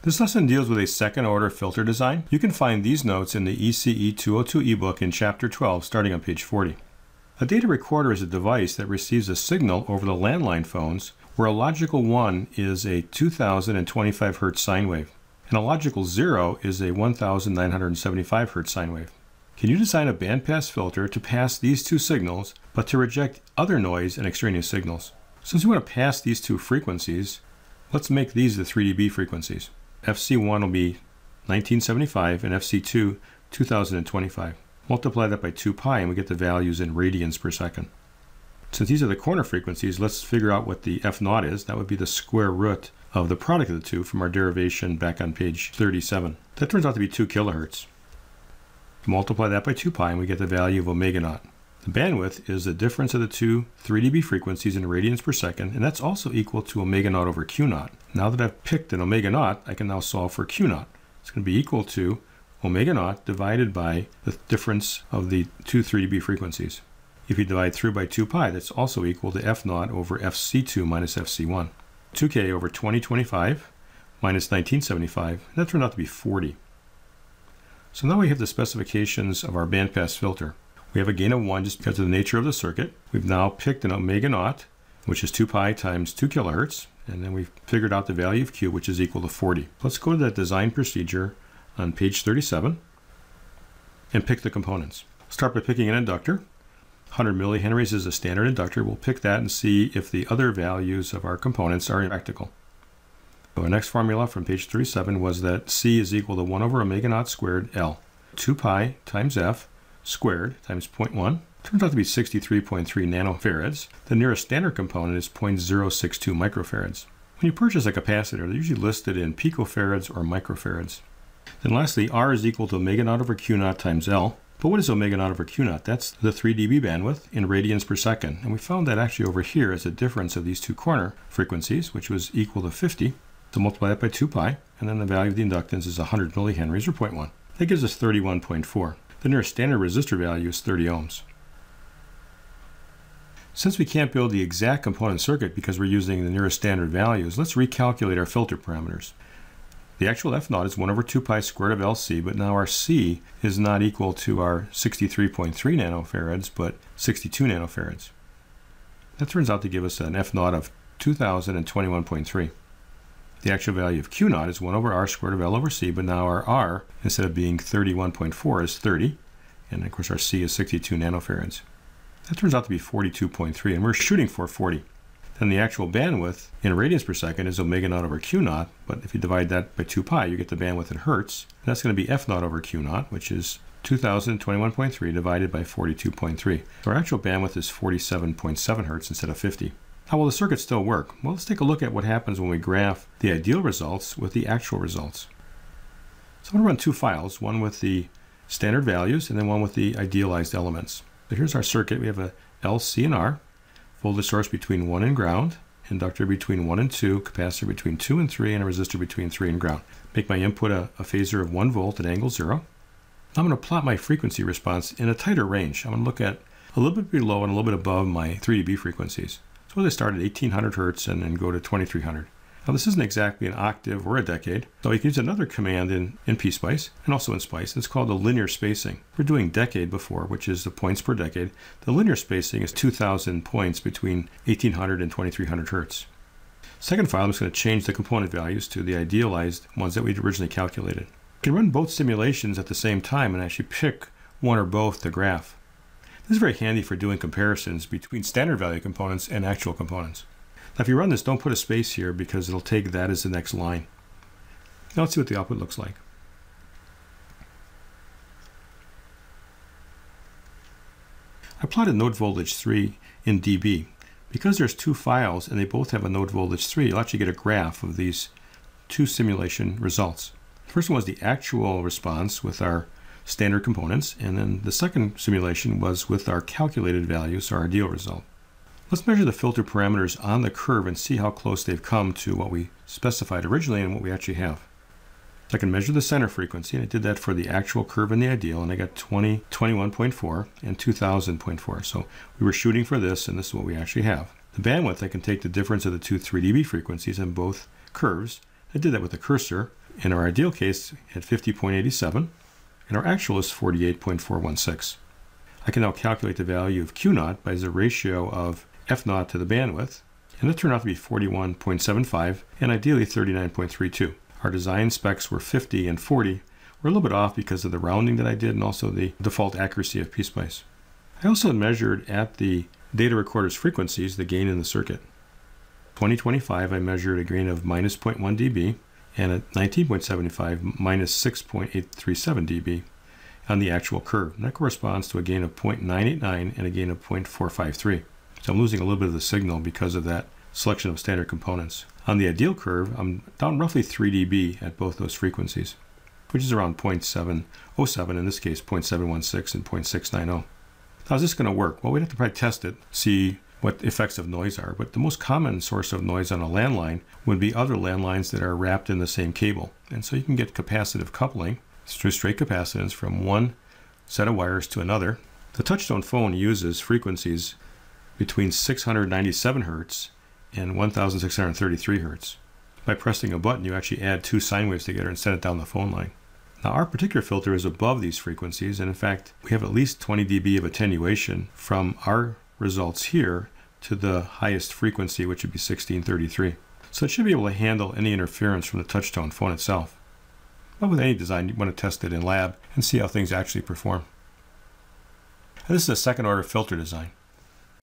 This lesson deals with a second order filter design. You can find these notes in the ECE202 ebook in Chapter 12, starting on page 40. A data recorder is a device that receives a signal over the landline phones where a logical 1 is a 2025 Hz sine wave, and a logical 0 is a 1975 Hz sine wave. Can you design a bandpass filter to pass these two signals, but to reject other noise and extraneous signals? Since we want to pass these two frequencies, let's make these the 3 dB frequencies. FC1 will be 1975 and FC2 2025. Multiply that by 2 pi and we get the values in radians per second. Since these are the corner frequencies, let's figure out what the F0 is. That would be the square root of the product of the two from our derivation back on page 37. That turns out to be 2 kilohertz. Multiply that by 2 pi and we get the value of omega naught. The bandwidth is the difference of the two 3 dB frequencies in radians per second, and that's also equal to omega naught over Q naught. Now that I've picked an omega naught, I can now solve for Q naught. It's going to be equal to omega naught divided by the difference of the two 3 dB frequencies. If you divide through by 2 pi, that's also equal to F naught over FC2 minus FC1. 2K over 2025 minus 1975, and that turned out to be 40. So now we have the specifications of our bandpass filter. We have a gain of 1 just because of the nature of the circuit. We've now picked an omega naught, which is 2 pi times 2 kilohertz, and then we've figured out the value of Q, which is equal to 40. Let's go to that design procedure on page 37 and pick the components. Start by picking an inductor. 100 millihenries is a standard inductor. We'll pick that and see if the other values of our components are impractical. So our next formula from page 37 was that C is equal to 1 over omega naught squared L. 2 pi times F squared times 0.1 turns out to be 63.3 nanofarads. The nearest standard component is 0.062 microfarads. When you purchase a capacitor, they're usually listed in picofarads or microfarads. Then lastly, R is equal to omega naught over Q naught times L. But what is omega naught over Q naught? That's the 3 dB bandwidth in radians per second. And we found that actually over here as a difference of these two corner frequencies, which was equal to 50. So multiply that by 2 pi, and then the value of the inductance is 100 millihenries or 0.1. That gives us 31.4. The nearest standard resistor value is 30 ohms. Since we can't build the exact component circuit because we're using the nearest standard values, let's recalculate our filter parameters. The actual F0 is 1 over 2 pi squared of LC, but now our C is not equal to our 63.3 nanofarads, but 62 nanofarads. That turns out to give us an F0 of 2021.3. The actual value of Q naught is 1 over R squared of L over C, but now our R, instead of being 31.4, is 30. And of course our C is 62 nanofarads. That turns out to be 42.3, and we're shooting for 40. Then the actual bandwidth in radians per second is omega naught over Q naught, but if you divide that by 2 pi, you get the bandwidth in hertz. And that's going to be F naught over Q naught, which is 2021.3 divided by 42.3. So our actual bandwidth is 47.7 hertz instead of 50. How will the circuit still work? Well, let's take a look at what happens when we graph the ideal results with the actual results. So I'm going to run two files, one with the standard values and then one with the idealized elements. So here's our circuit. We have a L, C, and R, voltage source between 1 and ground, inductor between 1 and 2, capacitor between 2 and 3, and a resistor between 3 and ground. Make my input a phasor of 1 volt at angle 0. Now I'm going to plot my frequency response in a tighter range. I'm going to look at a little bit below and a little bit above my 3 dB frequencies. So they start at 1800 hertz and then go to 2300. Now this isn't exactly an octave or a decade, so you can use another command in PSpice and also in Spice. It's called the linear spacing. We're doing decade before, which is the points per decade. The linear spacing is 2000 points between 1800 and 2300 hertz. Second file, I'm just going to change the component values to the idealized ones that we'd originally calculated. You can run both simulations at the same time and actually pick one or both to graph. This is very handy for doing comparisons between standard value components and actual components. Now if you run this, don't put a space here because it'll take that as the next line. Now let's see what the output looks like. I plotted node voltage 3 in dB. Because there's two files and they both have a node voltage 3, you'll actually get a graph of these two simulation results. The first one was the actual response with our standard components, and then the second simulation was with our calculated values, our ideal result. Let's measure the filter parameters on the curve and see how close they've come to what we specified originally and what we actually have. So I can measure the center frequency, and I did that for the actual curve and the ideal, and I got 21.4 and 2000.4. So we were shooting for this, and this is what we actually have. The bandwidth, I can take the difference of the two 3 dB frequencies on both curves. I did that with a cursor, In our ideal case, at 50.87, and our actual is 48.416. I can now calculate the value of Q0 by the ratio of F0 to the bandwidth, and it turned out to be 41.75 and ideally 39.32. Our design specs were 50 and 40. We're a little bit off because of the rounding that I did and also the default accuracy of PSpice. I also measured at the data recorder's frequencies the gain in the circuit. 2025 I measured a gain of minus 0.1 dB, and at 19.75 minus 6.837 dB on the actual curve. And that corresponds to a gain of 0.989 and a gain of 0.453. So I'm losing a little bit of the signal because of that selection of standard components. On the ideal curve, I'm down roughly 3 dB at both those frequencies, which is around 0.707, in this case 0.716 and 0.690. Now is this going to work? Well, we'd have to probably test it, see what effects of noise are, but the most common source of noise on a landline would be other landlines that are wrapped in the same cable. And so you can get capacitive coupling through straight capacitance from one set of wires to another. The touchtone phone uses frequencies between 697 Hertz and 1633 Hertz. By pressing a button, you actually add two sine waves together and send it down the phone line. Now our particular filter is above these frequencies, and in fact, we have at least 20 dB of attenuation from our results here to the highest frequency, which would be 1633. So it should be able to handle any interference from the touchtone phone itself. But with any design, you want to test it in lab and see how things actually perform. And this is a second order filter design.